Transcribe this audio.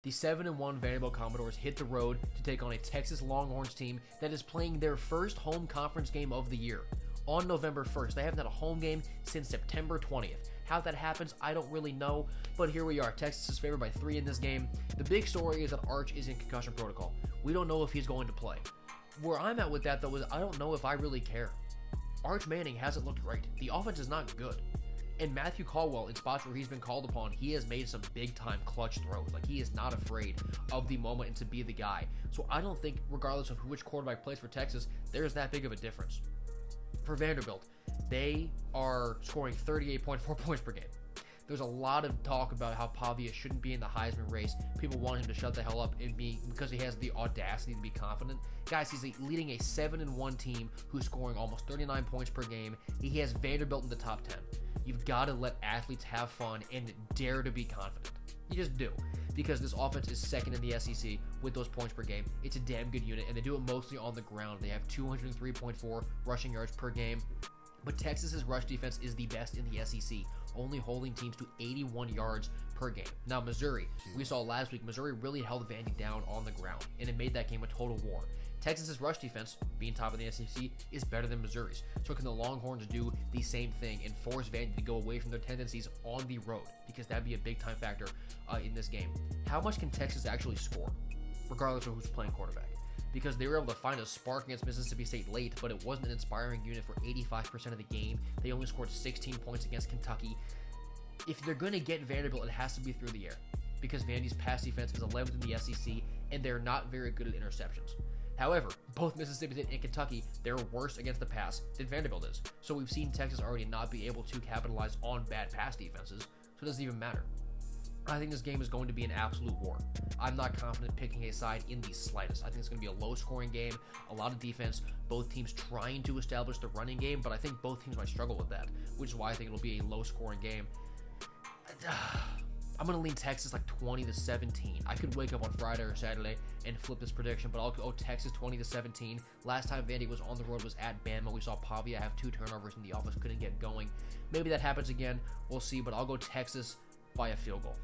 The 7-1 Vanderbilt Commodores hit the road to take on a Texas Longhorns team that is playing their first home conference game of the year on November 1st. They haven't had a home game since September 20th. How that happens, I don't really know, but here we are. Texas is favored by 3 in this game. The big story is that Arch is in concussion protocol. We don't know if he's going to play. Where I'm at with that, though, is I don't know if I really care. Arch Manning hasn't looked great. The offense is not good. And Matthew Caldwell, in spots where he's been called upon, he has made some big-time clutch throws. Like, he is not afraid of the moment and to be the guy. So I don't think, regardless of which quarterback plays for Texas, there's that big of a difference. For Vanderbilt, they are scoring 38.4 points per game. There's a lot of talk about how Pavia shouldn't be in the Heisman race. People want him to shut the hell up and because he has the audacity to be confident. Guys, he's leading a 7-1 team who's scoring almost 39 points per game. He has Vanderbilt in the top 10. You've got to let athletes have fun and dare to be confident. You just do. Because this offense is second in the SEC with those points per game. It's a damn good unit, and they do it mostly on the ground. They have 203.4 rushing yards per game. But Texas's rush defense is the best in the SEC, only holding teams to 81 yards per game. Now, Missouri, we saw last week, Missouri really held Vandy down on the ground, and it made that game a total war. Texas's rush defense, being top of the SEC, is better than Missouri's. So can the Longhorns do the same thing and force Vandy to go away from their tendencies on the road? Because that'd be a big-time factor in this game. How much can Texas actually score, regardless of who's playing quarterback? Because they were able to find a spark against Mississippi State late, but it wasn't an inspiring unit for 85% of the game. They only scored 16 points against Kentucky. If they're going to get Vanderbilt, it has to be through the air, because Vandy's pass defense is 11th in the SEC, and they're not very good at interceptions. However, both Mississippi State and Kentucky, they're worse against the pass than Vanderbilt is. So we've seen Texas already not be able to capitalize on bad pass defenses, so it doesn't even matter. I think this game is going to be an absolute war. I'm not confident picking a side in the slightest. I think it's going to be a low-scoring game, a lot of defense, both teams trying to establish the running game, but I think both teams might struggle with that, which is why I think it'll be a low-scoring game. I'm going to lean Texas like 20-17. I could wake up on Friday or Saturday and flip this prediction, but I'll go Texas 20-17. Last time Vandy was on the road was at Bama. We saw Pavia have 2 turnovers and the offense couldn't get going. Maybe that happens again. We'll see, but I'll go Texas by a field goal.